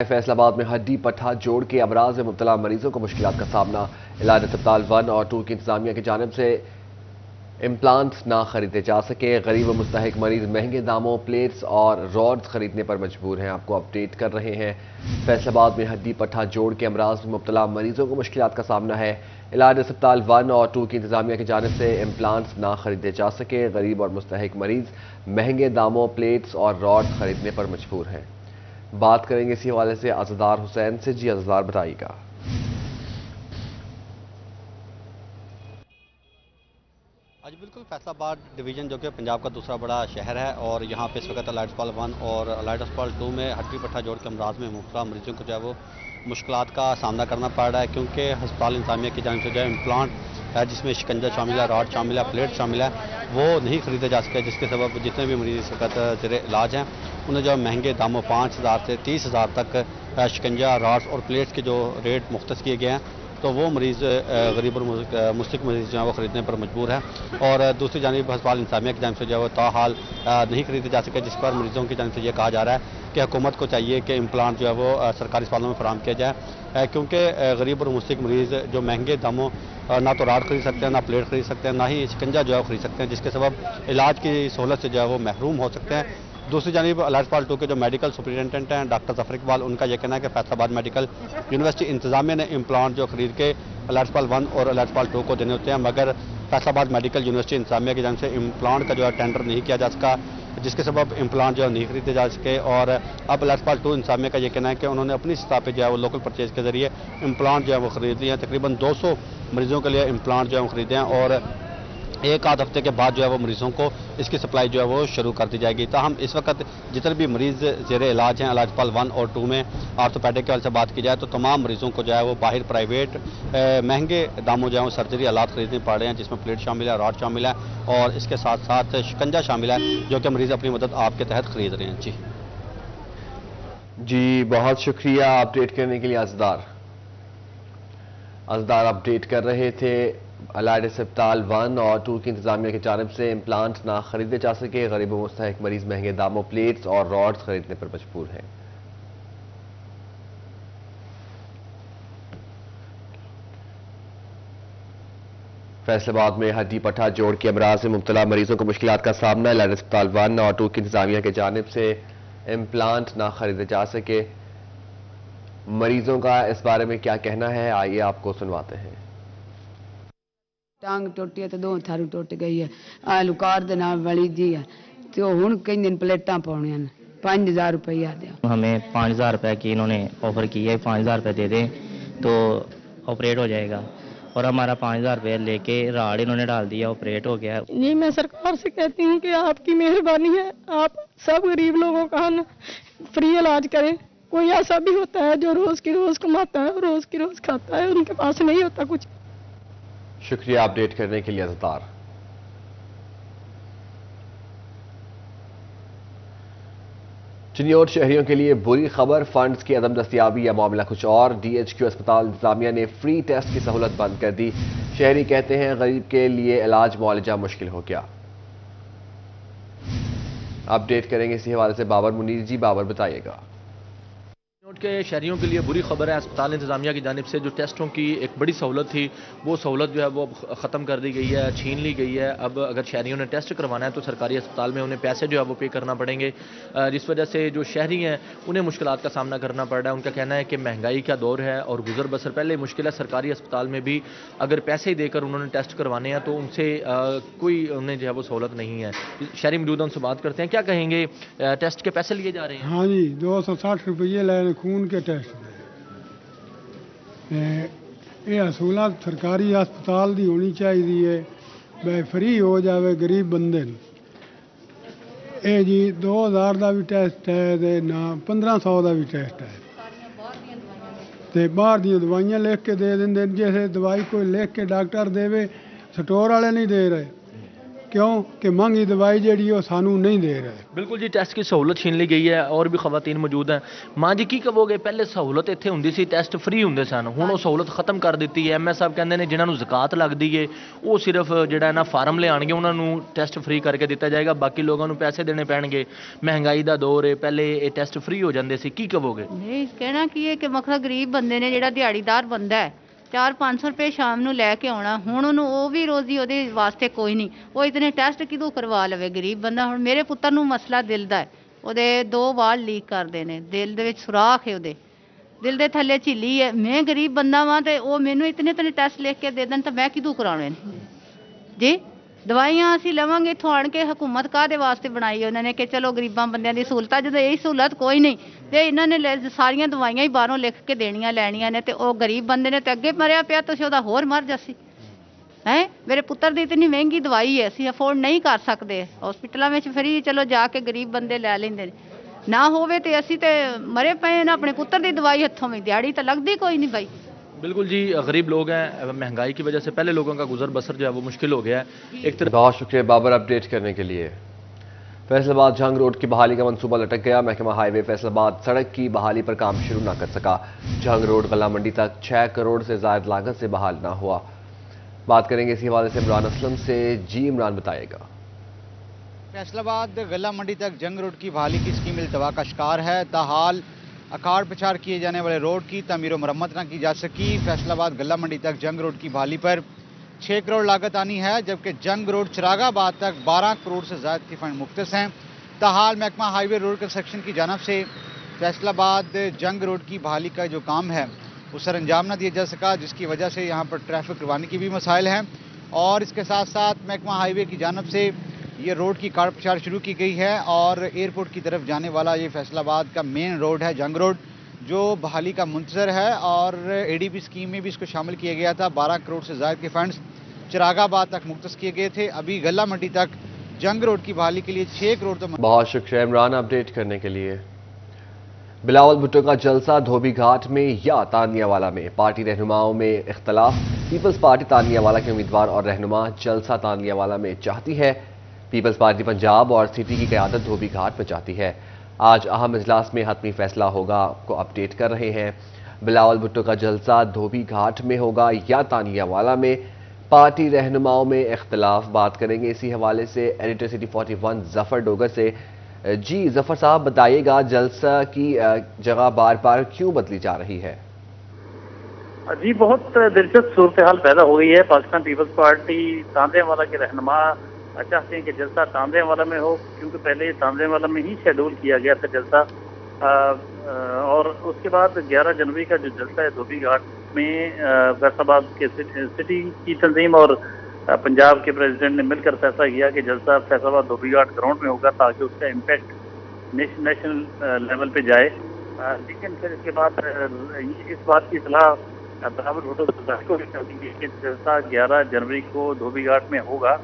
फैसलाबाद में हड्डी पट्टा जोड़ के अमराज में मुब्तला मरीजों को मुश्किलात का सामना। इलाज अस्पताल 1 और 2 की इंतजामिया की जानिब से इम्प्लांट ना खरीदे जा सके। गरीब व मुस्तहिक मरीज महंगे दामों प्लेट्स और रॉड्स खरीदने पर मजबूर हैं। आपको अपडेट कर रहे हैं। फैसलाबाद में हड्डी पट्टा जोड़ के अमराज में मुब्तला मरीजों को मुश्किलात का सामना है। इलाज अस्पताल 1 और 2 की इंतजामिया की जानिब से इम्प्लांट्स ना खरीदे जा सके। गरीब और मुस्तहिक मरीज महंगे दामों प्लेट्स और रॉड्स खरीदने पर मजबूर हैं। बात करेंगे इसी हवाले से अज़दार हुसैन से। जी अज़दार बताइएगा। आज बिल्कुल फैसलाबाद डिवीज़न जो कि पंजाब का दूसरा बड़ा शहर है और यहाँ पे इस वक्त अलाइड अस्पताल 1 और अलाइड अस्पताल 2 में हड्डी पट्टा जोड़ के अमराज में मुब्तला मरीजों को जो है वो मुश्किलात का सामना करना पड़ रहा है, क्योंकि हस्पताल इंतजामिया की जानिब से जो है इम्प्लांट है जिसमें शिकंजा शामिल है, रॉड शामिल है, प्लेट शामिल है, वो नहीं खरीदे जा सके, जिसके सबब जितने भी मरीज इस वक्त ज़ेरे इलाज हैं उन्हें जो महंगे दामों 5,000 से 30,000 तक शिकंजा, रॉड्स और प्लेट्स के जो रेट मुख्तस किए गए हैं, तो वो मरीज़ गरीब और मुस्तहिक मरीज़ जो है वो ख़रीदने पर मजबूर है। और दूसरी जानिब हस्पताल इंतजामिया की जानिब से जो है वो ताहाल नहीं खरीदे जा सके, जिस पर मरीज़ों की जानिब से ये कहा जा रहा है कि हुकूमत को चाहिए कि इम्प्लांट जो है वो सरकारी अस्पतालों में फराहम किया जाए, क्योंकि गरीब और मुस्तहिक मरीज़ जो महंगे दामों ना तो राड खरीद सकते हैं, ना प्लेट खरीद सकते हैं, ना ही शिकंजा जो है वो खरीद सकते हैं, जिसके सबब इलाज की सहूलत से जो है वो महरूम हो सकते हैं। दूसरी जानिब अलाइड अस्पताल 2 के जो मेडिकल सुपरिटेंडेंट हैं डॉक्टर जफर इकबाल, उनका यह कहना है कि फैसलाबाद मेडिकल यूनिवर्सिटी इंतजामिया ने इम्प्लांट जो खरीद के अलाइड अस्पताल 1 और अलाइड अस्पताल 2 को देने होते हैं, मगर फैसलाबाद मेडिकल यूनिवर्सिटी इंतजामिया की जानिब से इम्प्लांट का जो है टेंडर नहीं किया जा सका, जिसके सबब इम्प्लांट जो है नहीं खरीदे जा सके। और अब अलाइड अस्पताल 2 इंतजामिया का यह कहना है कि उन्होंने अपनी सतह पर जो है वो लोकल परचेज के जरिए इम्प्लांट जो है वो खरीद लिए हैं। तकरीबन 200 मरीजों के लिए इम्प्लांट जो है वो खरीदे हैं और एक आध हफ्ते के बाद जो है वो मरीजों को इसकी सप्लाई जो है वो शुरू कर दी जाएगी। ताहम इस वक्त जितने भी मरीज ज़ेरे इलाज हैं अलाइड अस्पताल 1 और 2 में आर्थोपैडिक के हवाले से बात की जाए तो तमाम मरीजों को जो है वो बाहर प्राइवेट महंगे दामों जो है वो सर्जरी आलात खरीदने पड़ रहे हैं, जिसमें प्लेट शामिल है, रॉड शामिल है और इसके साथ साथ शिकंजा शामिल है, जो कि मरीज अपनी मदद आपके तहत खरीद रहे हैं। जी बहुत शुक्रिया अपडेट करने के लिए अज़दार अपडेट कर रहे थे। अलाइड अस्पताल 1 और 2 की इंतजामिया की जानिब से इम्प्लांट ना खरीदे जा सके। गरीब व मुस्तहिक मरीज महंगे दामों प्लेट्स और रॉड्स खरीदने पर मजबूर हैं। फैसलाबाद में हड्डी पट्टा जोड़ के अमराज में मुब्तला मरीजों को मुश्किलात का सामना। अलाइड अस्पताल 1 और 2 की इंतजामिया की जानिब से इम्प्लांट ना खरीदे जा सके। मरीजों का इस बारे में क्या कहना है, आइए आपको सुनवाते हैं। टांग टुटी है तो दो थारू टुट गई है, आलू कार दे नाल वाली जी है तो हुण कई प्लेटां पाउणियां ने 5,000 रुपया दे। हमें 5,000 रुपये की इन्होंने ऑफर की है, 5,000 रुपये दे दें तो ऑपरेट हो जाएगा, और हमारा 5,000 रुपये लेके राड इन्होंने डाल दिया, ऑपरेट हो गया। जी मैं सरकार से कहती हूँ कि आपकी मेहरबानी है, आप सब गरीब लोगों का फ्री इलाज करें। कोई ऐसा भी होता है जो रोज की रोज कमाता है, रोज की रोज खाता है, उनके पास नहीं होता कुछ। शुक्रिया अपडेट करने के लिए अज़दार। चिन्योट शहरियों के लिए बुरी खबर, फंड्स की अदम दस्तियाबी या मामला कुछ और। DHQ अस्पताल इंतजामिया ने फ्री टेस्ट की सहूलत बंद कर दी। शहरी कहते हैं गरीब के लिए इलाज मुआलजा मुश्किल हो गया। अपडेट करेंगे इसी हवाले से बाबर मुनीर। जी बाबर बताइएगा। के शहरियों के लिए बुरी खबर है, अस्पताल इंतजामिया की जानिब से जो टेस्टों की एक बड़ी सहूलत थी वो सहूलत जो है वो ख़त्म कर दी गई है, छीन ली गई है। अब अगर शहरियों ने टेस्ट करवाना है तो सरकारी अस्पताल में उन्हें पैसे जो है वो पे करना पड़ेंगे, जिस वजह से जो शहरी हैं उन्हें मुश्किलात का सामना करना पड़ रहा है। उनका कहना है कि महंगाई का दौर है और गुजर बसर पहले मुश्किल है। सरकारी अस्पताल में भी अगर पैसे ही देकर उन्होंने टेस्ट करवाने हैं तो उनसे कोई उन्हें जो है वो सहूलत नहीं है। शहरी मौजूदा उनसे बात करते हैं, क्या कहेंगे, टेस्ट के पैसे लिए जा रहे हैं? हाँ जी, 260 रुपये ले खून के टेस्ट ये सहूलत सरकारी अस्पताल की होनी चाहिए, भाई फ्री हो जाए गरीब बंदे। ये जी 2,000 का भी टेस्ट है ना 1,500 का भी टेस्ट है, तो बाहर दी दवाइयां लिख के दे देंगे। जैसे दवाई कोई लिख के डॉक्टर देवे, स्टोर वाले नहीं दे रहे, क्यों कि महंगी दवाई जी वो सानू नहीं दे रहे। ਬਿਲਕੁਲ ਜੀ ਟੈਸਟ ਦੀ ਸਹੂਲਤ ਛੀਨ ਲਈ ਗਈ ਹੈ ਔਰ ਵੀ ਖਵਾਤੀਨ ਮੌਜੂਦ ਹੈ। ਮਾਂ ਜੀ ਕੀ ਕਹੋਗੇ, ਪਹਿਲੇ ਸਹੂਲਤ ਇੱਥੇ ਹੁੰਦੀ ਸੀ, ਟੈਸਟ ਫ੍ਰੀ ਹੁੰਦੇ ਸਨ, ਹੁਣ ਉਹ ਸਹੂਲਤ ਖਤਮ ਕਰ ਦਿੱਤੀ ਹੈ। ਐਮਐਸ ਸਾਹਿਬ ਕਹਿੰਦੇ ਨੇ ਜਿਨ੍ਹਾਂ ਨੂੰ ਜ਼ਕਾਤ ਲੱਗਦੀ ਏ ਉਹ ਸਿਰਫ ਜਿਹੜਾ ਨਾ ਫਾਰਮ ਲਿਆਣਗੇ, ਉਹਨਾਂ ਨੂੰ ਟੈਸਟ ਫ੍ਰੀ ਕਰਕੇ ਦਿੱਤਾ ਜਾਏਗਾ, ਬਾਕੀ ਲੋਕਾਂ ਨੂੰ ਪੈਸੇ ਦੇਣੇ ਪੈਣਗੇ। ਮਹਿੰਗਾਈ ਦਾ ਦੌਰ ਹੈ, ਪਹਿਲੇ ਇਹ ਟੈਸਟ ਫ੍ਰੀ ਹੋ ਜਾਂਦੇ ਸੀ, ਕੀ ਕਹੋਗੇ? ਨਹੀਂ ਕਹਿਣਾ ਕੀ ਹੈ ਕਿ ਮਤਲਬ ਗਰੀਬ ਬੰਦੇ ਨੇ ਜਿਹੜਾ ਦਿਹਾੜੀਦਾਰ ਬੰਦਾ ਹੈ 400-500 ਰੁਪਏ ਸ਼ਾਮ ਨੂੰ ਲੈ ਕੇ ਆਉਣਾ, ਹੁਣ ਉਹਨੂੰ ਉਹ ਵੀ ਰੋਜ਼ੀ ਉਹਦੇ ਵਾਸਤੇ ਕੋਈ ਨਹੀਂ, ਉਹ ਇਤਨੇ ਟੈਸਟ ਕਿਦੋਂ ਕਰਵਾ ਲਵੇ ਗਰੀਬ ਬੰਦਾ। ਹੁਣ ਮੇਰੇ ਪੁੱਤਰ ਨੂੰ ਮਸਲਾ ਦਿਲ ਦਾ ਹੈ, ਉਹਦੇ 2 ਵਾਲ ਲੀਕ ਕਰਦੇ ਨੇ, ਦਿਲ ਦੇ ਵਿੱਚ ਸੁਰਾਖ ਹੈ, ਉਹਦੇ ਦਿਲ ਦੇ ਥੱਲੇ ਝਿੱਲੀ ਹੈ। ਮੈਂ ਗਰੀਬ ਬੰਦਾ ਵਾਂ ਤੇ ਉਹ ਮੈਨੂੰ ਇਤਨੇ ਟੈਸਟ ਲਿਖ ਕੇ ਦੇ ਦੇਣ ਤਾਂ ਮੈਂ ਕਿਦੋਂ ਕਰਾਉਣੇ ਨੇ ਜੀ। ਦਵਾਈਆਂ ਅਸੀਂ ਲਵਾਂਗੇ ਇੱਥੋਂ ਆਣ ਕੇ, ਹਕੂਮਤ ਕਾਹਦੇ ਵਾਸਤੇ ਬਣਾਈ ਉਹਨਾਂ ਨੇ ਕਿ ਚਲੋ ਗਰੀਬਾਂ ਬੰਦਿਆਂ ਦੀ ਸਹੂਲਤਾਂ, ਜਦੋਂ ਇਹ ਸਹੂਲਤ ਕੋਈ ਨਹੀਂ ਤੇ ਇਹਨਾਂ ਨੇ ਸਾਰੀਆਂ ਦਵਾਈਆਂ ਹੀ ਬਾਹਰੋਂ ਲਿਖ ਕੇ ਦੇਣੀਆਂ ਲੈਣੀਆਂ ਨੇ, ਤੇ ਉਹ ਗਰੀਬ ਬੰਦੇ ਨੇ ਤੇ ਅੱਗੇ ਮਰਿਆ ਪਿਆ, ਤੁਸੀਂ ਉਹਦਾ ਹੋਰ ਮਰ ਜਾਸੀ ਹੈ। ਮੇਰੇ ਪੁੱਤਰ ਦੀ ਇਤਨੀ ਮਹਿੰਗੀ ਦਵਾਈ ਹੈ, ਅਸੀਂ ਅਫੋਰਡ ਨਹੀਂ ਕਰ ਸਕਦੇ, ਹਸਪੀਟਲਾਂ ਵਿੱਚ ਫਰੀ ਚਲੋ ਜਾ ਕੇ ਗਰੀਬ ਬੰਦੇ ਲੈ ਲੈਂਦੇ ਨੇ, ਨਾ ਹੋਵੇ ਤੇ ਅਸੀਂ ਤੇ ਮਰੇ ਪਏ ਨਾ, ਆਪਣੇ ਪੁੱਤਰ ਦੀ ਦਵਾਈ ਹੱਥੋਂ ਵੀ ਦਿਹਾੜੀ ਤਾਂ ਲੱਗਦੀ ਕੋਈ नहीं भाई। बिल्कुल जी, गरीब लोग हैं, महंगाई की वजह से पहले लोगों का गुजर बसर जो है वो मुश्किल हो गया है। एक तरफ बहुत शुक्रिया बाबर अपडेट करने के लिए। फैसलाबाद जंग रोड की बहाली का मंसूबा लटक गया। महकमा हाईवे फैसलाबाद सड़क की बहाली पर काम शुरू न कर सका। जंग रोड गला मंडी तक 6 करोड़ से ज्यादा लागत से बहाल न हुआ। बात करेंगे इसी हवाले से इमरान असलम से। जी इमरान बताएगा। फैसलाबाद गला मंडी तक जंग रोड की बहाली की स्कीम इल्तवा का शिकार है। ताहाल अकार पछाड़ किए जाने वाले रोड की तमीर व मरम्मत न की जा सकी। फैसलाबाद गला मंडी तक जंग रोड की बहाली पर 6 करोड़ लागत आनी है, जबकि जंग रोड चिरागाबाद तक 12 करोड़ से ज़्यादा के फंड मुख्तस हैं। ताहाल महकमा हाईवे रोड कंस्ट्रक्शन की जानब से फैसलाबाद जंग रोड की बहाली का जो काम है उस सर अंजाम न दिया जा सका, जिसकी वजह से यहाँ पर ट्रैफिक रवानी की भी मसाइल हैं। और इसके साथ साथ महकमा हाईवे की जानब से ये रोड की कार पछाड़ शुरू की गई है और एयरपोर्ट की तरफ जाने वाला ये फैसलाबाद का मेन रोड है जंग रोड, जो बहाली का मुंतजर है। और एडीपी स्कीम में भी इसको शामिल किया गया था। 12 करोड़ से ज़्यादा के फंड्स चिरागाबाद तक मुख्तस किए गए थे। अभी गला मंडी तक जंग रोड की बहाली के लिए 6 करोड़ तो बहुत शुक्रिया इमरान अपडेट करने के लिए। बिलावल भुट्टो का जलसा धोबी घाट में या तानियावाला में, पार्टी रहनुमाओं में इख्तलाफ। पीपल्स पार्टी तानियावाला के उम्मीदवार और रहनुमा जलसा तानियावाला में चाहती है। पीपल्स पार्टी पंजाब और सिटी की क़यादत धोबी घाट में चाहती है। आज अहम इजलास में हतमी फैसला होगा, आपको अपडेट कर रहे हैं। बिलावल भुट्टो का जलसा धोबी घाट में होगा या तानियावाला में, पार्टी रहनुमाओं में इख्तलाफ। बात करेंगे इसी हवाले से एडिटर सिटी 41 जफर डोगर से। जी जफर साहब बताइएगा, जलसा की जगह बार बार क्यों बदली जा रही है? जी बहुत दिलचस्प सूरत हाल पैदा हो गई है। पाकिस्तान पीपल्स पार्टी तांदेवाला के रहनुमा चाहते हैं कि जलसा तांदेवाला में हो, क्योंकि पहले तांदेवाला में ही शेड्यूल किया गया था जलसा। और उसके बाद 11 जनवरी का जो जलसा है धोबी घाट में फैसलाबाद के सिटी की तंजीम और पंजाब के प्रेसिडेंट ने मिलकर फैसला किया कि जलसा फैसलाबाद धोबी घाट ग्राउंड में होगा, ताकि उसका इम्पैक्ट नेशनल लेवल पे जाए। लेकिन फिर इसके बाद इस बात की सलाह बिलावल भुट्टो को भी कर दी गई कि जलसा 11 जनवरी को धोबी घाट में होगा।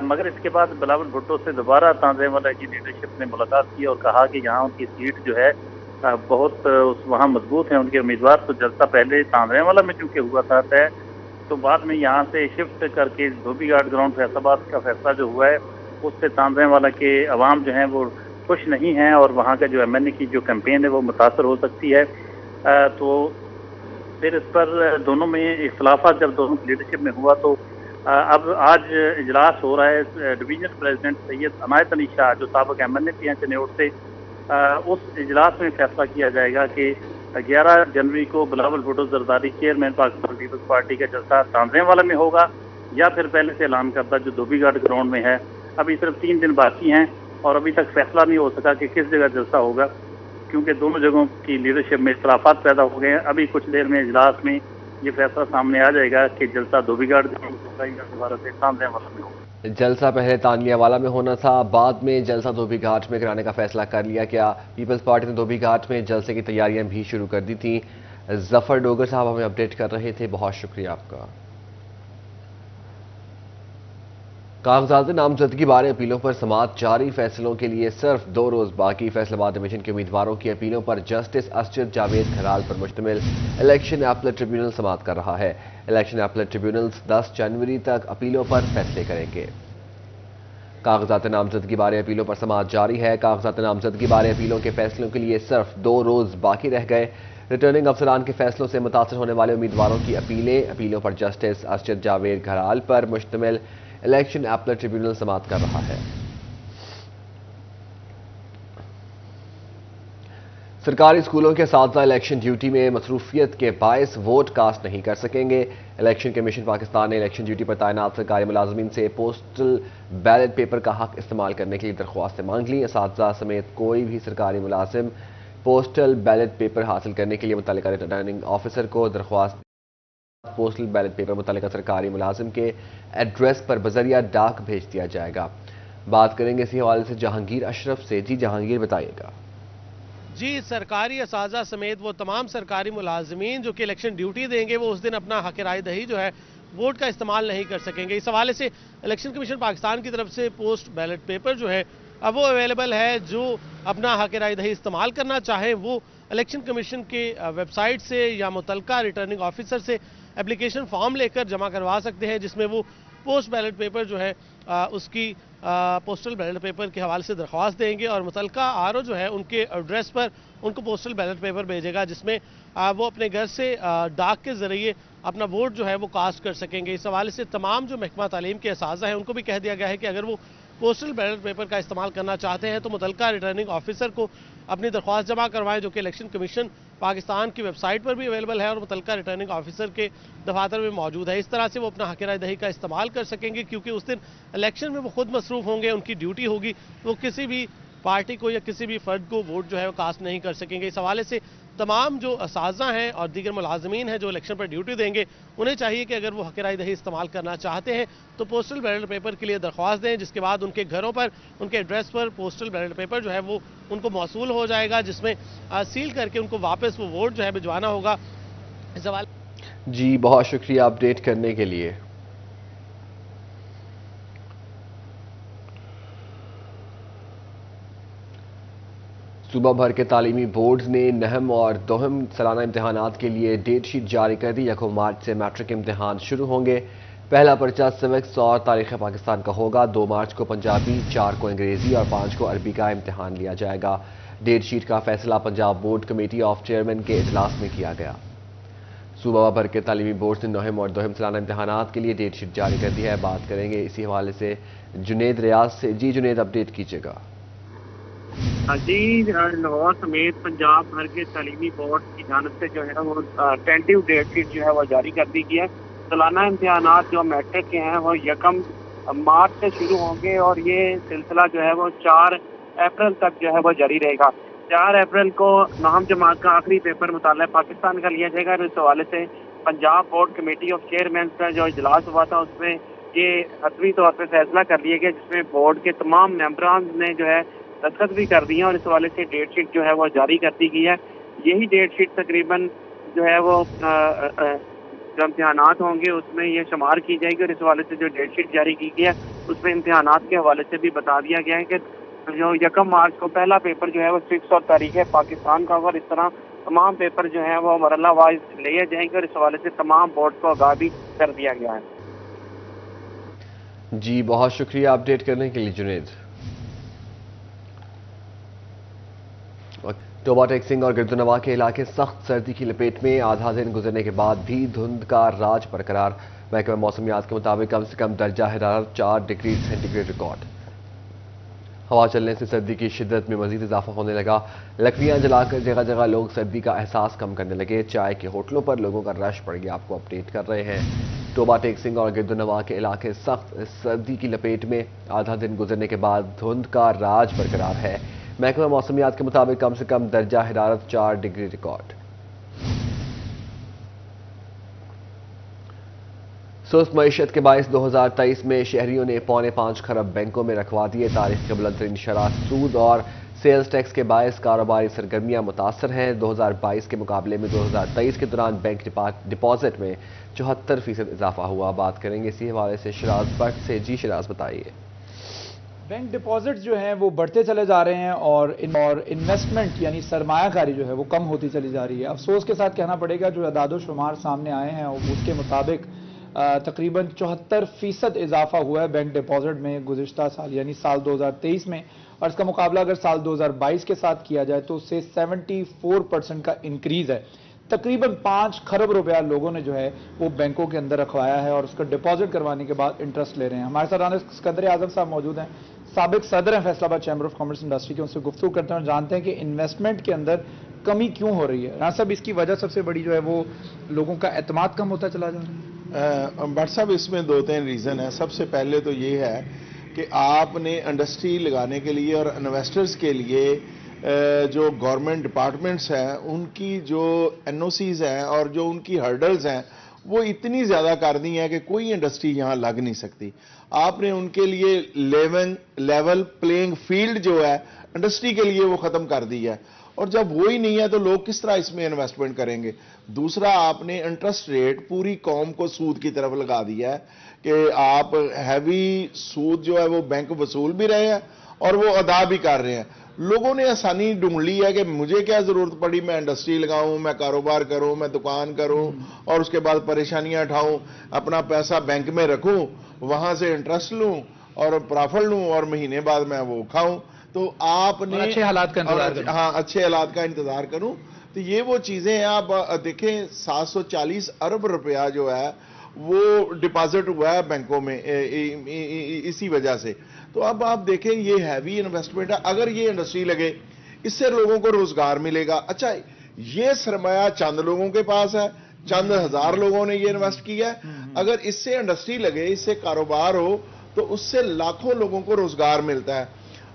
मगर इसके बाद बिलावल भुट्टो से दोबारा तांदेवाला की लीडरशिप ने मुलाकात की और कहा कि यहाँ उनकी सीट जो है बहुत वहाँ मजबूत हैं उनके उम्मीदवार। तो जलसा पहले तांदेवाला में चूँकि हुआ था तय, तो बाद में यहाँ से शिफ्ट करके धोबी घाट ग्राउंड फैसलाबाद का फैसला जो हुआ है उससे तांदेवाला के अवाम जो हैं वो खुश नहीं हैं और वहाँ का जो MNA की जो कैंपेन है वो मुतासर हो सकती है। तो फिर इस पर दोनों में इख्तलाफात जब दोनों की लीडरशिप में हुआ तो अब आज इजलास हो रहा है। डिवीजन प्रेसिडेंट सैयद अनायत अली शाह जो साबिक MNA थे चनेौर से, उस इजलास में फैसला किया जाएगा कि 11 जनवरी को Bilawal Bhutto Zardari chairman Pakistan Peoples Party का जलसा तांदेवाला में होगा या फिर पहले से ऐलान करता जो धोबी घाट ग्राउंड में है। अभी सिर्फ 3 दिन बाकी हैं और अभी तक फैसला नहीं हो सका कि किस जगह जलसा होगा, क्योंकि दोनों जगहों की लीडरशिप में इख्तलाफात पैदा हो गए हैं। अभी कुछ देर में इजलास में ये फैसला सामने आ जाएगा कि जलसा धोबी घाट दोबारा से तांदेवाला में होगा। जलसा पहले तानियावाला में होना था, बाद में जलसा धोबी घाट में कराने का फैसला कर लिया। क्या पीपल्स पार्टी ने धोबी घाट में जलसे की तैयारियां भी शुरू कर दी थी? जफर डोगर साहब हमें अपडेट कर रहे थे, बहुत शुक्रिया आपका। कागजात नामजदगी बारे अपीलों पर समाअत जारी। फैसलों के लिए सिर्फ 2 रोज बाकी। फैसलाबाद डिवीजन के उम्मीदवारों की अपीलों पर जस्टिस असजद जावेद खराल पर मुश्तमिल इलेक्शन अपील ट्रिब्यूनल समाअत कर रहा है। इलेक्शन अपील ट्रिब्यूनल 10 जनवरी तक अपीलों पर फैसले करेंगे। کاغذات نامزدگی بارے اپیلوں پر سماعت جاری ہے۔ کاغذات نامزدگی بارے اپیلوں کے فیصلوں کے لیے صرف 2 روز باقی رہ گئے۔ ریٹرننگ افسران کے فیصلوں سے متاثر ہونے والے امیدواروں کی اپیلوں پر جسٹس ارشد جاوید گھرال پر مشتمل الیکشن اپیلٹ ٹریبیونل سماعت کر رہا ہے۔ سرکاری اسکولوں کے اساتذہ الیکشن ڈیوٹی میں مصروفیت کے باعث ووٹ کاسٹ نہیں کر سکیں گے۔ الیکشن کمیشن پاکستان نے الیکشن ڈیوٹی پر تعینات سرکاری ملازمین سے پوسٹل بیلٹ پیپر کا حق استعمال کرنے کے لیے درخواستیں مانگ لیں۔ اساتذہ سمیت کوئی بھی سرکاری ملازم پوسٹل بیلٹ پیپر حاصل کرنے کے لیے متعلقہ ریٹرننگ آفیسر کو درخواست پوسٹل بیلٹ پیپر متعلقہ سرکاری ملازم کے ایڈریس پر بذریعہ ڈاک بھیج دیا جائے گا۔ بات کریں گے اسی حوالے سے جہانگیر اشرف سے۔ جی جہانگیر بتائیے گا۔ جی، سرکاری اساتذہ سمیت وہ تمام سرکاری ملازمین جو کہ الیکشن ڈیوٹی دیں گے وہ اس دن اپنا حق رائے دہی جو ہے ووٹ کا استعمال نہیں کر سکیں گے۔ اس حوالے سے الیکشن کمیشن پاکستان کی طرف سے پوسٹ بیلٹ پیپر جو ہے اب وہ اویلیبل ہے۔ جو اپنا حق رائے دہی استعمال کرنا چاہیں وہ الیکشن کمیشن کے ویب سائٹ سے یا متعلقہ ریٹرننگ آفیسر سے اپلیکیشن فارم لے کر جمع کروا سکتے ہیں، جس میں وہ پوسٹ بیلٹ پیپر جو ہے اس کی پوسٹل بیلٹ پیپر کے حوالے سے درخواست دیں گے اور متعلقہ آر او جو ہے ان کے ایڈریس پر ان کو پوسٹل بیلٹ پیپر بھیجے گا، جس میں وہ اپنے گھر سے ڈاک کے ذریعے اپنا ووٹ جو ہے وہ کاسٹ کر سکیں گے۔ اس حوالے سے تمام جو محکمہ تعلیم کے اساتذہ ہیں ان کو بھی کہہ دیا گیا ہے کہ اگر وہ پوسٹل بیلٹ پیپر کا استعمال کرنا چاہتے ہیں تو متعلقہ ریٹرننگ آفیسر کو اپنی درخواست جمع کروائیں، جو کہ الیکشن کمیشن پاکستان کی ویب سائٹ پر بھی اویلیبل ہے اور متعلقہ ریٹرننگ آفیسر کے دفاتر میں موجود ہے۔ اس طرح سے وہ اپنا حق رائے دہی کا استعمال کر سکیں گے، کیونکہ اس دن الیکشن میں وہ خود مصروف ہوں گے، ان کی ڈیوٹی ہوگی، وہ کسی بھی پارٹی کو یا کسی بھی فرد کو ووٹ جو ہے وہ کاسٹ نہیں کر سکیں گے۔ اس حوالے سے تمام جو اساتذہ ہیں اور دیگر ملازمین ہیں جو الیکشن پر ڈیوٹی دیں گے انہیں چاہیے کہ اگر وہ حق رائے دہی استعمال کرنا چاہتے ہیں تو پوسٹل بیلٹ پیپر کے لیے درخواست دیں، جس کے بعد ان کے گھروں پر ان کے ایڈریس پر پوسٹل بیلٹ پیپر جو ہے وہ ان کو موصول ہو جائے گا، جس میں سیل کر کے ان کو واپس وہ ووٹ جو ہے بھجوانا ہوگا۔ اس حوالے جی بہت شکریہ اپڈیٹ کرنے کے لیے۔ صوبہ بھر کے تعلیمی بورڈز نے نہم اور دوہم سالانہ امتحانات کے لیے ڈیٹ شیٹ جاری کر دی۔ 1 مارچ سے میٹرک امتحان شروع ہوں گے۔ پہلا پرچہ سیوکس اور تاریخ پاکستان کا ہوگا۔ 2 مارچ کو پنجابی، 4 کو انگریزی اور 5 کو عربی کا امتحان لیا جائے گا۔ ڈیٹ شیٹ کا فیصلہ Punjab board committee of chairman کے اجلاس میں کیا گیا۔ صوبہ بھر کے تعلیمی بورڈز نے نہم اور دوہم سالانہ امتحانات کے لیے ڈیٹ شیٹ جاری کر دی ہے۔ بات کریں گے اسی حوالے سے جنید ریاض سے۔ جی جنید اپڈیٹ کیجیے گا۔ جی، لاہور سمیت پنجاب بھر کے تعلیمی بورڈ کی جانب سے جو ہے وہ ٹینٹیو ڈیٹ شیٹ جو ہے وہ جاری کر دی گئی ہے۔ سالانہ امتحانات جو میٹرک کے ہیں وہ 1 مارچ سے شروع ہوں گے اور یہ سلسلہ جو ہے وہ 4 اپریل تک جو ہے وہ جاری رہے گا۔ 4 اپریل کو نہم جماعت کا آخری پیپر مطالعہ پاکستان کا لیا جائے گا۔ اس حوالے سے Punjab board committee of chairman کا جو اجلاس ہوا تھا اس میں یہ حتمی طور پہ فیصلہ کر لیا گیا، جس میں بورڈ کے تمام ممبران نے جو ہے دستخط بھی کر دی ہیں اور اس حوالے سے ڈیٹ شیٹ جو ہے وہ جاری کر دی گئی ہے۔ یہی ڈیٹ شیٹ تقریباً جو ہے وہ جو امتحانات ہوں گے اس میں یہ شمار کی جائے گی اور اس حوالے سے جو ڈیٹ شیٹ جاری کی گئی ہے اس میں امتحانات کے حوالے سے بھی بتا دیا گیا ہے کہ جو 1 مارچ کو پہلا پیپر جو ہے وہ 6 اور تاریخ پاکستان کا ہوگا اور اس طرح تمام پیپر جو ہیں وہ مرحلہ وائز لیے جائیں گے اور اس حوالے سے تمام بورڈ کو آگاہ بھی کر دیا گیا ہے۔ جی بہت شکریہ اپڈیٹ کرنے کے لیے جنید۔ ٹوبہ ٹیک سنگھ اور گردنوا کے علاقے سخت سردی کی لپیٹ میں۔ آدھا دن گزرنے کے بعد بھی دھند کا راج برقرار۔ محکمہ موسمیات کے مطابق کم سے کم درجہ حرارت 4 ڈگری سینٹی گریڈ ریکارڈ۔ ہوا چلنے سے سردی کی شدت میں مزید اضافہ ہونے لگا۔ لکڑیاں جلا کر جگہ جگہ لوگ سردی کا احساس کم کرنے لگے۔ چائے کے ہوٹلوں پر لوگوں کا رش پڑ گیا۔ آپ کو اپڈیٹ کر رہے ہیں۔ ٹوبہ ٹیک سنگھ اور گردنوا کے علاقے سخت سردی کی لپیٹ میں۔ آدھا دن گزرنے کے بعد دھند کا راج برقرار ہے۔ محکمہ موسمیات کے مطابق کم سے کم درجہ حرارت 4 ڈگری ریکارڈ۔ سست معیشت کے باعث 2023 میں شہریوں نے 4.25 خرب بینکوں میں رکھوا دیے۔ تاریخ کے بلند ترین شرح سود اور سیلز ٹیکس کے باعث کاروباری سرگرمیاں متاثر ہیں۔ 2022 کے مقابلے میں 2023 کے دوران بینک ڈپازٹ میں 74% اضافہ ہوا۔ بات کریں گے اسی حوالے سے شراز بٹ سے۔ جی شراز بتائیے۔ بینک ڈپازٹ جو ہیں وہ بڑھتے چلے جا رہے ہیں اور انویسٹمنٹ یعنی سرمایہ کاری جو ہے وہ کم ہوتی چلی جا رہی ہے۔ افسوس کے ساتھ کہنا پڑے گا جو اعداد و شمار سامنے آئے ہیں اس کے مطابق तकरीबन 74% इजाफा हुआ है बैंक डिपॉजिट में गुज़िश्ता साल यानी साल 2023 में, और इसका मुकाबला अगर साल 2022 के साथ किया जाए तो उससे 74% का इंक्रीज है। तकरीबन 5 खरब रुपया लोगों ने जो है वो बैंकों के अंदर रखवाया है और उसका डिपॉजिट करवाने के बाद इंटरेस्ट ले रहे हैं। हमारे साथ राना सिकंदर आजम साहब मौजूद हैं, साबिक सदर हैं Faisalabad chamber of commerce industry के। उनसे गुफ्तगू करते हैं और जानते हैं कि इन्वेस्टमेंट के अंदर कमी क्यों हो रही है। राना साहब, इसकी वजह सबसे बड़ी जो है वो लोगों का एतमाद कम होता चला जा रहा है। भट्ट साहब, इसमें 2-3 रीज़न है। सबसे पहले तो ये है कि आपने इंडस्ट्री लगाने के लिए और इन्वेस्टर्स के लिए जो गवर्नमेंट डिपार्टमेंट्स हैं उनकी जो एनओसीज हैं और जो उनकी हर्डल्स हैं वो इतनी ज़्यादा कर दी हैं कि कोई इंडस्ट्री यहाँ लग नहीं सकती। आपने उनके लिए लेवल प्लेइंग फील्ड जो है इंडस्ट्री के लिए वो ख़त्म कर दी है, और जब वो ही नहीं है तो लोग किस तरह इसमें इन्वेस्टमेंट करेंगे। दूसरा, आपने इंटरेस्ट रेट पूरी कौम को सूद की तरफ लगा दिया है कि आप हैवी सूद जो है वो बैंक वसूल भी रहे हैं और वो अदा भी कर रहे हैं। लोगों ने आसानी ढूंढ ली है कि मुझे क्या जरूरत पड़ी, मैं इंडस्ट्री लगाऊं, मैं कारोबार करूं, मैं दुकान करूं और उसके बाद परेशानियां उठाऊं, अपना पैसा बैंक में रखूं, वहां से इंटरेस्ट लूं और प्रॉफिट लूं और महीने बाद मैं वो खाऊं। तो आपने अच्छे हालात का इंतजार करूं। हाँ, अच्छे हालात का इंतजार करूं। तो ये वो चीजें हैं। आप देखें 740 अरब रुपया जो है वो डिपॉजिट हुआ है बैंकों में इसी वजह से। तो अब आप देखें ये हैवी इन्वेस्टमेंट है। अगर ये इंडस्ट्री लगे इससे लोगों को रोजगार मिलेगा। अच्छा, ये सरमाया चंद लोगों के पास है, चंद हजार लोगों ने ये इन्वेस्ट किया है। अगर इससे इंडस्ट्री लगे, इससे कारोबार हो तो उससे लाखों लोगों को रोजगार मिलता है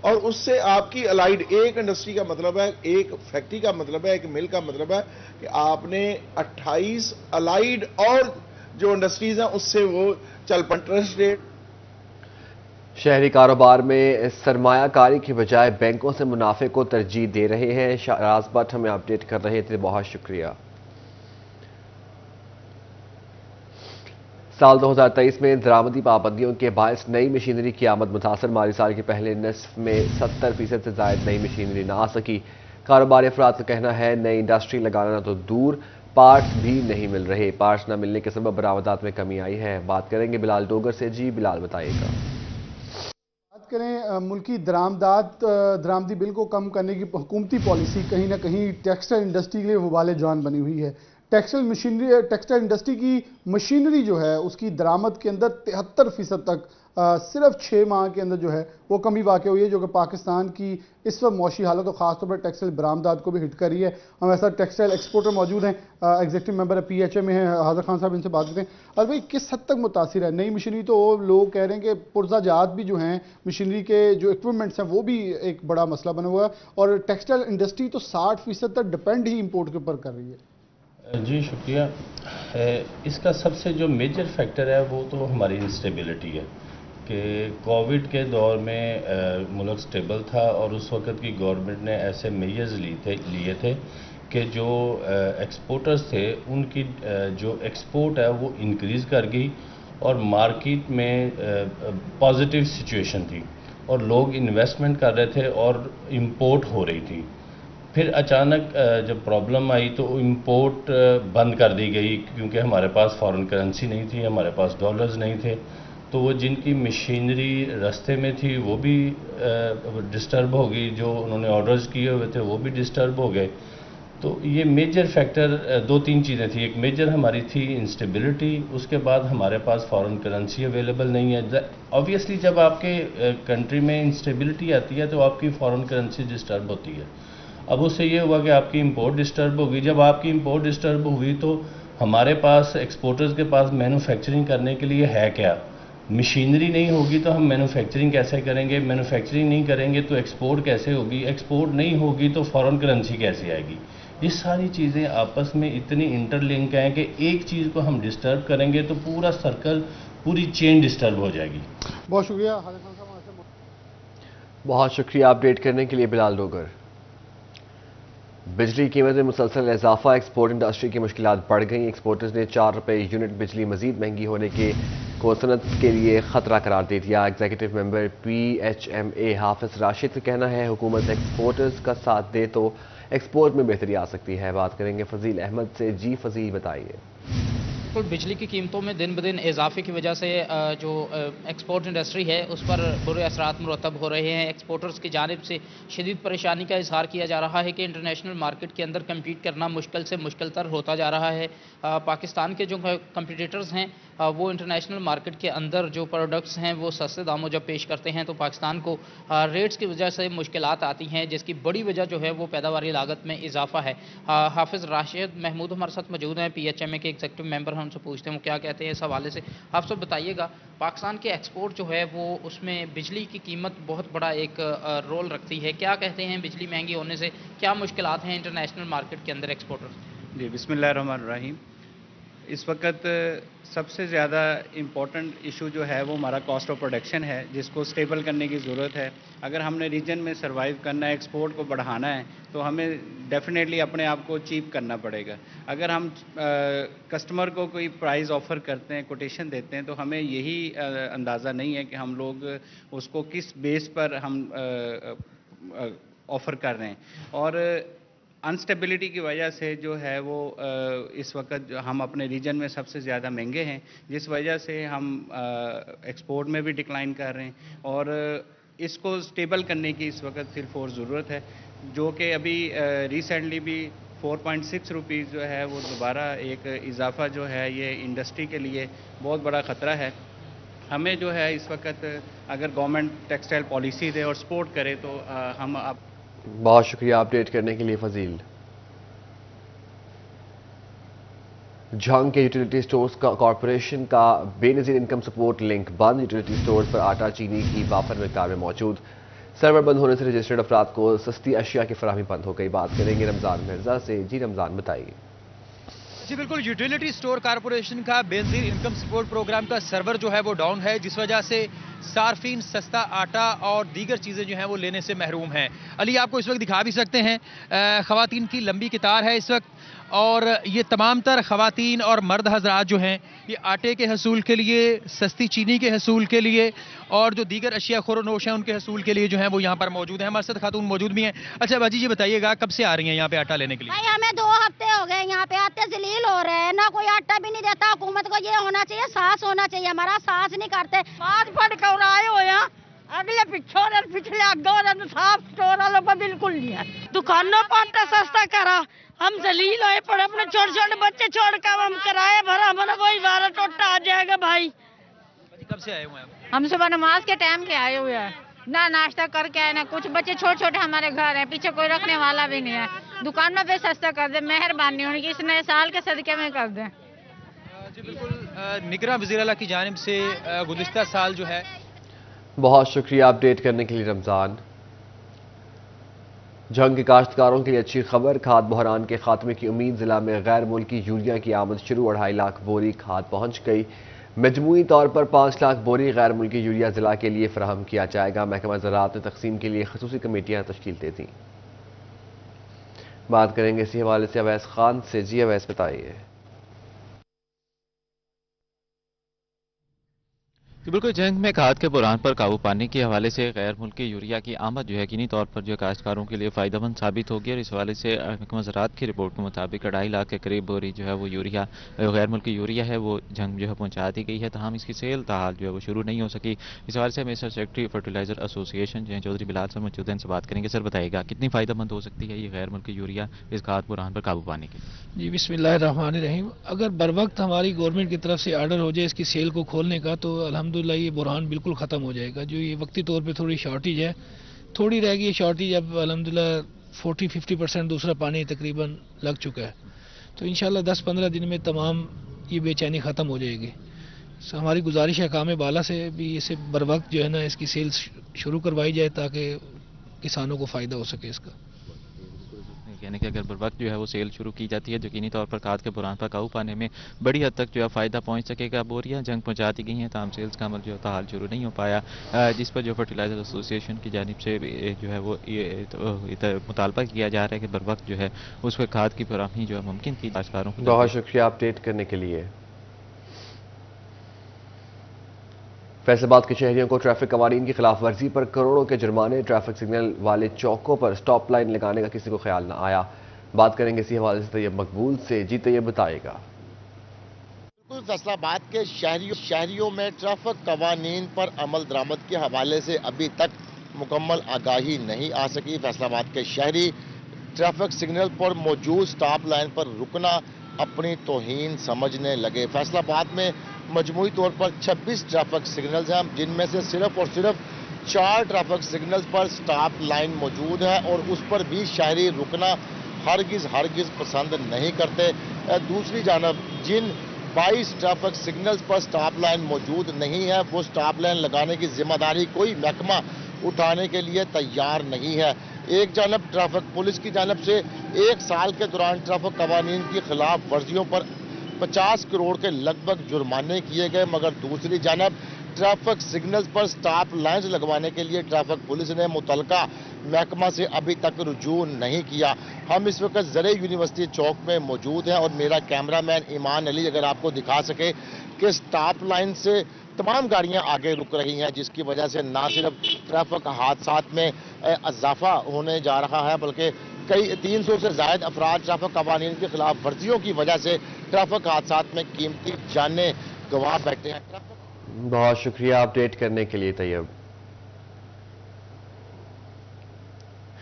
और उससे आपकी अलाइड एक इंडस्ट्री का मतलब है, एक फैक्ट्री का मतलब है, एक मिल का मतलब है कि आपने 28 अलाइड और जो इंडस्ट्रीज हैं उससे वो चल पड़। इंटरेस्ट रेट शहरी कारोबार में सरमायाकारी की बजाय बैंकों से मुनाफे को तरजीह दे रहे हैं। शाहराज भट्ट हमें अपडेट कर रहे थे, बहुत शुक्रिया। साल 2023 में दरामदी पाबंदियों के बायस नई मशीनरी की आमद मुतासर। माली साल के पहले निस्फ में 70% से ज्यादा नई मशीनरी ना आ सकी। कारोबारी अफराद का कहना है नई इंडस्ट्री लगाना तो दूर, पार्ट्स भी नहीं मिल रहे। पार्ट्स न मिलने के सबब बरामदात में कमी आई है। बात करेंगे बिलाल डोगर से। जी बिलाल, बताइएगा। बात करें मुल्की दरामदी बिल को कम करने की हुकूमती पॉलिसी कहीं ना कहीं टेक्सटाइल इंडस्ट्री के लिए वबाल जान बनी हुई है। टेक्सटाइल इंडस्ट्री की मशीनरी जो है उसकी दरामद के अंदर 73% तक सिर्फ 6 माह के अंदर जो है वो कमी वाक़ हुई है, जो कि पाकिस्तान की इस वक्त मौशी हालत और ख़ासतौर पर टेक्सटाइल बरामदात को भी हिट कर रही है। हमारे साथ टेक्सटाइल एक्सपोर्टर मौजूद हैं, एग्जीक्यूटिव मेंबर PHA में हैं, हाज़र खान साहब, इनसे बात करते हैं। और भाई किस हद तक मुतासिर है नई मशीनरी? तो लोग कह रहे हैं कि पुर्जाजात भी जो हैं मशीनरी के जो इक्विपमेंट्स हैं वो भी एक बड़ा मसला बना हुआ है, और टेक्सटाइल इंडस्ट्री तो 60% तक डिपेंड ही इम्पोर्ट के ऊपर कर रही है। जी शुक्रिया। इसका सबसे जो मेजर फैक्टर है वो तो हमारी इंस्टेबिलिटी है कि कोविड के दौर में मुल्क स्टेबल था और उस वक़्त की गवर्नमेंट ने ऐसे मेजर्स लिए थे कि जो एक्सपोर्टर्स थे उनकी जो एक्सपोर्ट है वो इंक्रीज़ कर गई और मार्केट में पॉजिटिव सिचुएशन थी और लोग इन्वेस्टमेंट कर रहे थे और इंपोर्ट हो रही थी। फिर अचानक जब प्रॉब्लम आई तो इंपोर्ट बंद कर दी गई क्योंकि हमारे पास फॉरेन करेंसी नहीं थी, हमारे पास डॉलर्स नहीं थे। तो वो जिनकी मशीनरी रास्ते में थी वो भी डिस्टर्ब हो गई, जो उन्होंने ऑर्डर्स किए हुए थे वो भी डिस्टर्ब हो गए। तो ये मेजर फैक्टर 2-3 चीज़ें थी। एक मेजर हमारी थी इंस्टेबिलिटी, उसके बाद हमारे पास फॉरेन करेंसी अवेलेबल नहीं है। ऑब्वियसली जब आपके कंट्री में इंस्टेबिलिटी आती है तो आपकी फॉरेन करेंसी डिस्टर्ब होती है। अब उससे ये हुआ कि आपकी इंपोर्ट डिस्टर्ब होगी। जब आपकी इंपोर्ट डिस्टर्ब हुई तो हमारे पास एक्सपोर्टर्स के पास मैन्युफैक्चरिंग करने के लिए है क्या? मशीनरी नहीं होगी तो हम मैन्युफैक्चरिंग कैसे करेंगे? मैन्युफैक्चरिंग नहीं करेंगे तो एक्सपोर्ट कैसे होगी? एक्सपोर्ट नहीं होगी तो फॉरेन करेंसी कैसे आएगी? ये सारी चीज़ें आपस में इतनी इंटरलिंक हैं कि एक चीज़ को हम डिस्टर्ब करेंगे तो पूरा सर्कल, पूरी चेन डिस्टर्ब हो जाएगी। बहुत शुक्रिया। बहुत शुक्रिया अपडेट करने के लिए बिलाल डोगर। बिजली कीमत में मुसलसल इजाफा, एक्सपोर्ट इंडस्ट्री की मुश्किलात बढ़ गई। एक्सपोर्टर्स ने 4 रुपये यूनिट बिजली मजीद महंगी होने को सनत के लिए खतरा करार दे दिया। एग्जीक्यूटिव मेंबर PHMA हाफिज राशिद का कहना है हुकूमत एक्सपोर्टर्स का साथ दे तो एक्सपोर्ट में बेहतरी आ सकती है। बात करेंगे फजील अहमद से। जी फजील, बताइए। बिल्कुल बिजली की कीमतों में दिन ब दिन इजाफे की वजह से जो एक्सपोर्ट इंडस्ट्री है उस पर बुरे असरात मुरतब हो रहे हैं। एक्सपोर्टर्स की जानिब से शदीद परेशानी का इजहार किया जा रहा है कि इंटरनेशनल मार्केट के अंदर कम्पीट करना मुश्किल से मुश्किल तर होता जा रहा है। पाकिस्तान के जो कंपटीटर्स हैं वो इंटरनेशनल मार्केट के अंदर जो प्रोडक्ट्स हैं वो सस्ते दामों जब पेश करते हैं तो पाकिस्तान को रेट्स की वजह से मुश्किलात आती हैं, जिसकी बड़ी वजह जो है वो पैदावारी लागत में इजाफा है। हाफिज़ राशिद महमूद हमारे साथ मौजूद हैं, PHMA के एग्जीक्यूटिव मेंबर, हम उनसे पूछते हैं वो क्या कहते हैं इस हवाले से। आप सब बताइएगा, पाकिस्तान के एक्सपोर्ट जो है वो उसमें बिजली की कीमत बहुत बड़ा एक रोल रखती है, क्या कहते हैं बिजली महंगी होने से क्या मुश्किलात हैं इंटरनेशनल मार्केट के अंदर एक्सपोर्टर्स? जी, बिस्मिल्लाहिर्रहमानिर्रहीम। इस वक्त सबसे ज़्यादा इम्पोर्टेंट इशू जो है वो हमारा कॉस्ट ऑफ प्रोडक्शन है, जिसको स्टेबल करने की ज़रूरत है। अगर हमने रीजन में सर्वाइव करना है, एक्सपोर्ट को बढ़ाना है, तो हमें डेफिनेटली अपने आप को चीप करना पड़ेगा। अगर हम कस्टमर को कोई प्राइस ऑफ़र करते हैं, कोटेशन देते हैं, तो हमें यही अंदाज़ा नहीं है कि हम लोग उसको किस बेस पर हम ऑफ़र कर रहे हैं। और अनस्टेबिलिटी की वजह से जो है वो इस वक्त हम अपने रीजन में सबसे ज़्यादा महंगे हैं, जिस वजह से हम एक्सपोर्ट में भी डिक्लाइन कर रहे हैं। और इसको स्टेबल करने की इस वक्त सिर्फ और ज़रूरत है, जो कि अभी रिसेंटली भी 4.6 रुपीज़ जो है वो दोबारा एक इजाफा जो है ये इंडस्ट्री के लिए बहुत बड़ा ख़तरा है। हमें जो है इस वक्त अगर गवर्नमेंट टेक्सटाइल पॉलिसी दे और सपोर्ट करे तो हम आप बहुत शुक्रिया अपडेट करने के लिए फजील। झंग के यूटिलिटी स्टोर्स का कॉरपोरेशन का बेनज़ीर इनकम सपोर्ट लिंक बंद। यूटिलिटी स्टोर्स पर आटा चीनी की वाफर मिकदार में मौजूद। सर्वर बंद होने से रजिस्टर्ड अफराद को सस्ती अशिया की फराहमी बंद हो गई। बात करेंगे रमज़ान मिर्जा से। जी रमज़ान, बताइए। जी बिल्कुल, यूटिलिटी स्टोर कॉरपोरेशन का बेनज़ीर इनकम सपोर्ट प्रोग्राम का सर्वर जो है वो डाउन है, जिस वजह से सार्फिन सस्ता आटा और दीगर चीज़ें जो हैं वो लेने से महरूम हैं। अली आपको इस वक्त दिखा भी सकते हैं, ख़वातीन की लंबी कतार है इस वक्त, और ये तमाम तर ख़वातीन और मर्द हजरात जो हैं ये आटे के हसूल के लिए, सस्ती चीनी के हसूल के लिए और जो दीगर अशिया खुरोनोश हैं उनके हसूल के लिए जो हैं वो यहाँ पर मौजूद हैं। हमारे साथ खातून मौजूद भी हैं। अच्छा बाजी जी बताइएगा, कब से आ रही हैं यहाँ पे आटा लेने के लिए? भाई हमें 2 हफ्ते हो गए यहाँ पे आते जलील हो रहे हैं, ना कोई आटा भी नहीं देता। हुकूमत को ये होना चाहिए, सास होना चाहिए, हमारा सास नहीं करते। बात फट कर आए हो यहाँ, अगले पिछोर पिछले अगोर साफ स्टोर वालों को बिल्कुल नहीं है। दुकानों पर आटा सस्ता करा, हम जलील हुए पड़े, अपने छोटे छोटे बच्चे छोड़ कर हम किराया भरा, हमारा वही 12 टोटा आ जाएगा। भाई कब से आए हुए हैं? हम सुबह नमाज के टाइम के आए हुए हैं, ना नाश्ता करके आए, ना कुछ। बच्चे छोटे छोटे हमारे घर हैं, पीछे कोई रखने वाला भी नहीं है। दुकानों पे सस्ता कर दे, मेहरबानी होगी, इस नए साल के सदके में कर दें। जी बिल्कुल, निगरान वज़ीर आला की जानिब से गुज़िश्ता साल जो है। बहुत शुक्रिया अपडेट करने के लिए रमज़ान। झंग के काश्तकारों के लिए अच्छी खबर, खाद बहरान के खात्मे की उम्मीद। जिला में गैर मुल्की यूरिया की आमद शुरू, 2.5 लाख बोरी खाद पहुंच गई। मजमूई तौर पर 5 लाख बोरी गैर मुल्की यूरिया जिला के लिए फराहम किया जाएगा। महकमा ज़राअत ने तकसीम के लिए खसूसी कमेटियां तश्कील दे दी। बात करेंगे इसी हवाले से अवैस खान से। जी अवैस, बताइए। बिल्कुल, जंग में खाद के बुरान पर काबू पाने के हवाले से गैर मुल्की यूरिया की आमद जो है यकीनी तौर पर जो काश्तकारों के लिए फ़ायदेमंद साबित होगी। और इस हवाले से महकमा ज़राअत की रिपोर्ट के मुताबिक 2.5 लाख के करीब बोरी जो है वो यूरिया, गैर मुल्की यूरिया है वो जंग जो है पहुँचा दी गई है। तमाम इसकी सेल ताहाल जो है वो शुरू नहीं हो सकी। इस हवाले से मिनिस्टर सेक्रेटरी फर्टिलाइज़र एसोसिएशन जो है चौधरी बिलाल सर मौजूद हैं, इनसे बात करेंगे। सर बताइएगा, कितनी फ़ायदेमंद हो सकती है ये गैर मुल्की यूरिया इस खाद बुरान पर काबू पाने के? जी बिस्मिल्लाहिर्रहमानिर्रहीम। अगर बर वक्त हमारी गवर्नमेंट की तरफ से आर्डर हो जाए इसकी सेल को खोलने का, तो अल्हम्दुलिल्लाह ये बुरहान बिल्कुल ख़त्म हो जाएगा। जो ये वक्ती तौर पे थोड़ी शॉर्टेज है, थोड़ी रह गई शॉर्टेज, अब अल्हम्दुलिल्लाह 40-50% दूसरा पानी तकरीबन लग चुका है। तो इंशाल्लाह 10-15 दिन में तमाम ये बेचैनी ख़त्म हो जाएगी। हमारी गुजारिश है काम बाला से भी इसे बर वक्त जो है ना इसकी सेल शुरू करवाई जाए, ताकि किसानों को फ़ायदा हो सके इसका। यानी कि अगर बर वक्त जो है वो सेल शुरू की जाती है, यकीनी तौर पर खाद के बुरान पर काबू पाने में बड़ी हद तक जो है फ़ायदा पहुंच सकेगा। बोरियां जंग पहुंचा दी गई हैं, ताम सेल्स का अमल जो है हाल शुरू नहीं हो पाया, जिस पर जो फर्टिलाइज़र एसोसिएशन की जानिब से जो है वो ये मुतालबा किया जा रहा है कि बर वक्त जो है उस पर खाद की फराहमी जो है मुमकिन की काश्तकारों को। बहुत शुक्रिया अपडेट करने के लिए। फैसलाबाद के शहरियों को ट्रैफिक कवानीन की खिलाफ वर्जी पर करोड़ों के जुर्माने। ट्रैफिक सिग्नल वाले चौकों पर स्टॉप लाइन लगाने का किसी को ख्याल न आया। बात करेंगे इसी हवाले से तैयब मकबूल से। जी तैयब, बताएगा। फैसलाबाद के शहरियों में ट्रैफिक कवानीन पर अमल दरामद के हवाले से अभी तक मुकम्मल आगाही नहीं आ सकी। फैसलाबाद के शहरी ट्रैफिक सिग्नल पर मौजूद स्टॉप लाइन पर रुकना अपनी तौहीन समझने लगे। फैसलाबाद में मजमूई तौर पर 26 ट्रैफिक सिग्नल्स हैं, जिनमें से सिर्फ और सिर्फ 4 ट्रैफिक सिग्नल्स पर स्टॉप लाइन मौजूद है और उस पर भी शहरी रुकना हरगिज पसंद नहीं करते। दूसरी जानब जिन 22 ट्रैफिक सिग्नल्स पर स्टॉप लाइन मौजूद नहीं है, वो स्टॉप लाइन लगाने की जिम्मेदारी कोई महकमा उठाने के लिए तैयार नहीं है। एक जानब ट्रैफिक पुलिस की जानब से 1 साल के दौरान ट्रैफिक कवानीन की खिलाफ वर्जियों पर 50 करोड़ के लगभग जुर्माने किए गए, मगर दूसरी जानब ट्रैफिक सिग्नल्स पर स्टॉप लाइन्स लगवाने के लिए ट्रैफिक पुलिस ने मुतलका महकमा से अभी तक रुजू नहीं किया। हम इस वक्त ज़रे यूनिवर्सिटी चौक में मौजूद हैं और मेरा कैमरामैन ईमान अली अगर आपको दिखा सके कि स्टॉप लाइन से तमाम गाड़ियां आगे रुक रही हैं, जिसकी वजह से ना सिर्फ ट्रैफिक हादसात में इजाफा होने जा रहा है, बल्कि कई 300 से ज़ायद अफराद ट्रैफिक कवानीन की खिलाफ वर्जियों की वजह से ट्रैफिक हादसात में कीमती जानें गंवा बैठे हैं। बहुत शुक्रिया अपडेट करने के लिए तैयब।